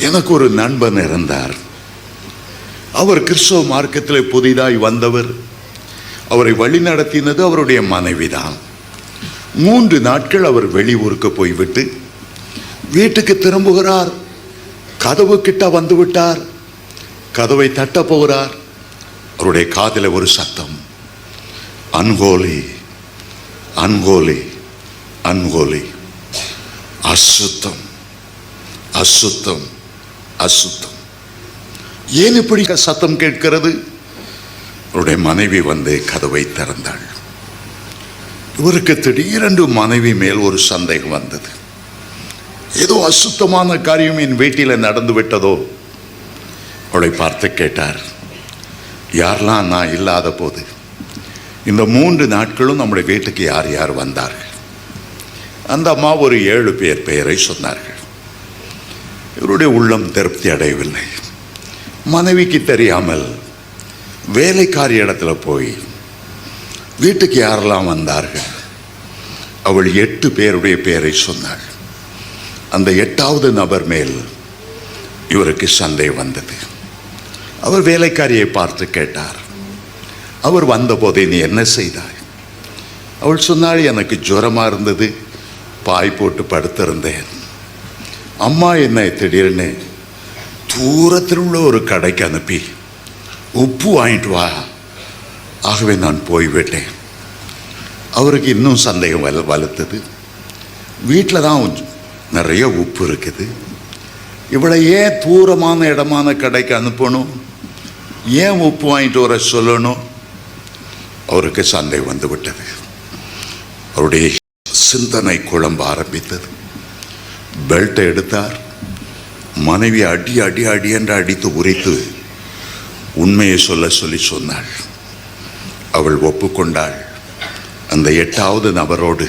எனக்கு ஒரு நண்பன் இருந்தார். அவர் கிறிஸ்தவ மார்க்கத்தில் புதிதாய் வந்தவர். அவரை வழி நடத்தினது அவருடைய மனைவிதான். 3 நாட்கள் அவர் வெளியூருக்கு போய்விட்டு வீட்டுக்கு திரும்புகிறார். கதவு கிட்ட வந்து விட்டார். கதவை தட்ட போகிறார். அவருடைய காதில் ஒரு சத்தம், அன்ஹோலி அன்ஹோலி அன்ஹோலி, அசுத்தம் அசுத்தம் அசுத்தம். ஏன் இப்படி சத்தம் கேட்கிறது? அவருடைய மனைவி வந்து கதவை திறந்தாள். இவருக்கு திடீரென்று மனைவி மேல் ஒரு சந்தேகம் வந்தது. ஏதோ அசுத்தமான காரியம் என் வீட்டில் நடந்து விட்டதோ. அவளை பார்த்து கேட்டார், யாரெல்லாம் நான் இல்லாத போது இந்த 3 நாட்களும் நம்முடைய வீட்டுக்கு யார் யார் வந்தார்கள்? அந்த அம்மா ஒரு 7 பேர் பெயரை சொன்னார்கள். இவருடைய உள்ளம் திருப்தி அடையவில்லை. மனைவிக்கு தெரியாமல் வேலைக்காரி இடத்துல போய் வீட்டுக்கு யாரெல்லாம் வந்தார்கள்? அவள் 8 பேருடைய பெயரை சொன்னாள். அந்த 8வது நபர் மேல் இவருக்கு சந்தேகம் வந்தது. அவர் வேலைக்காரியை பார்த்து கேட்டார், அவர் வந்தபோதே நீ என்ன செய்தாய்? அவள் சொன்னாள், எனக்கு ஜுரமாக இருந்தது, பாய் போட்டு படுத்திருந்தேன். அம்மா என்னை திடீர்னு தூரத்தில் உள்ள ஒரு கடைக்கு அனுப்பி உப்பு வாங்கிட்டு வா, ஆகவே நான் போய்விட்டேன். அவருக்கு இன்னும் சந்தேகம் வலுத்தது. வீட்டில் தான் நிறைய உப்பு இருக்குது, இவளை ஏன் தூரமான இடமான கடைக்கு அனுப்பணும்? ஏன் உப்பு வாங்கிட்டு வர சொல்லணும்? அவருக்கு சந்தேகம் வந்து விட்டது. அவருடைய சிந்தனை குழம்ப ஆரம்பித்தது. பெல்ட்டை எடுத்தார். மனைவி அடி அடி அடி என்று அடித்து உரைத்து உண்மையை சொல்லி சொன்னாள். அவள் ஒப்புக்கொண்டாள் அந்த 8வது நபரோடு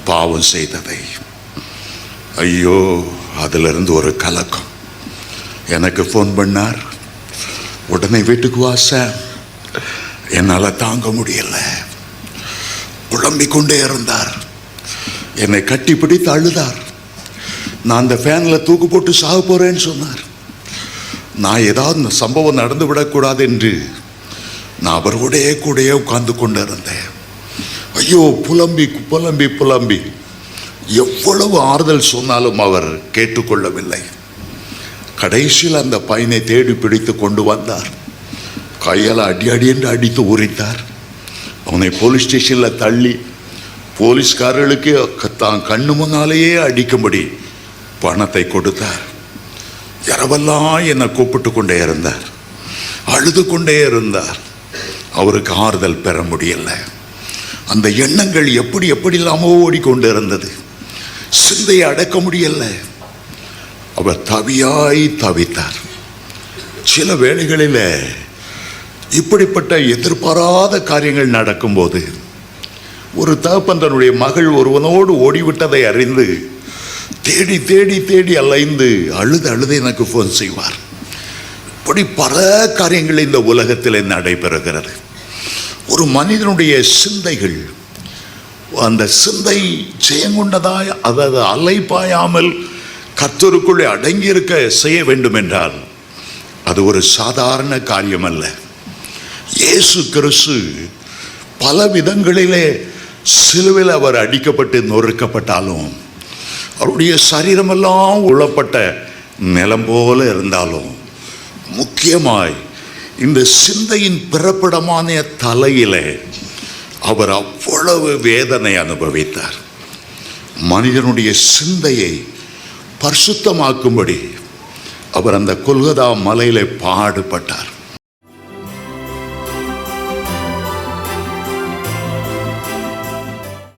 பாவம் செய்ததை. ஐயோ, அதிலிருந்து ஒரு கலக்கம். எனக்கு ஃபோன் பண்ணார், உடனே வீட்டுக்கு வா சார், என்னால் தாங்க முடியல. குழம்பிக் கொண்டே இருந்தார். என்னை கட்டிப்பிடித்து அழுதார். நான் அந்த ஃபேனில் தூக்கு போட்டு சாக போறேன்னு சொன்னார். நான் ஏதாவது சம்பவம் நடந்து விடக்கூடாது என்று நான் அவரோடையே உட்கார்ந்து கொண்டு இருந்தேன். ஐயோ, புலம்பி புலம்பி புலம்பி எவ்வளவு ஆறுதல் சொன்னாலும் அவர் கேட்டுக்கொள்ளவில்லை. கடைசியில் அந்த பையனை தேடி பிடித்து கொண்டு வந்தார். கையால் அடி அடி என்று அடித்து உரித்தார். அவனை போலீஸ் ஸ்டேஷனில் தள்ளி போலீஸ்காரர்களுக்கு தான் கண்ணு முன்னாலேயே அடிக்கும்படி பணத்தை கொடுத்தார். இரவெல்லாம் என்னை கூப்பிட்டு கொண்டே இருந்தார், அழுது கொண்டே இருந்தார். அவருக்கு ஆறுதல் பெற முடியல. அந்த எண்ணங்கள் எப்படி இல்லாமோ ஓடிக்கொண்டு இருந்தது. சிந்தையை அடக்க முடியல. அவர் தவித்தார். சில வேளைகளில் இப்படிப்பட்ட எதிர்பாராத காரியங்கள் நடக்கும்போது ஒரு தகப்பன் தன்னுடைய மகள் ஒருவனோடு ஓடிவிட்டதை அறிந்து தேடி தேடி தேடி அலைந்து அழுது எனக்கு ஃபோன் செய்வார். இப்படி பல காரியங்கள் இந்த உலகத்தில் நடைபெறுகிறது. ஒரு மனிதனுடைய சிந்தைகள், அந்த சிந்தை ஜெயங்கொண்டதாய், அதாவது அலைப்பாயாமல் கர்த்தருக்குள்ளே அடங்கியிருக்க செய்ய வேண்டும் என்றால் அது ஒரு சாதாரண காரியம் அல்ல. இயேசு கிறிஸ்து பல விதங்களிலே சிலுவையில் அவர் அடிக்கப்பட்டு நொறுக்கப்பட்டாலும், அவருடைய சரீரமெல்லாம் உழப்பட்ட நிலம் போல இருந்தாலும், முக்கியமாய் இந்த சிந்தையின் பிறப்பிடமான தலையிலே அவர் அவ்வளவு வேதனை அனுபவித்தார். மனிதனுடைய சிந்தையை பரிசுத்தமாக்கும்படி அவர் அந்த கொல்கதா மலையிலே பாடுபட்டார்.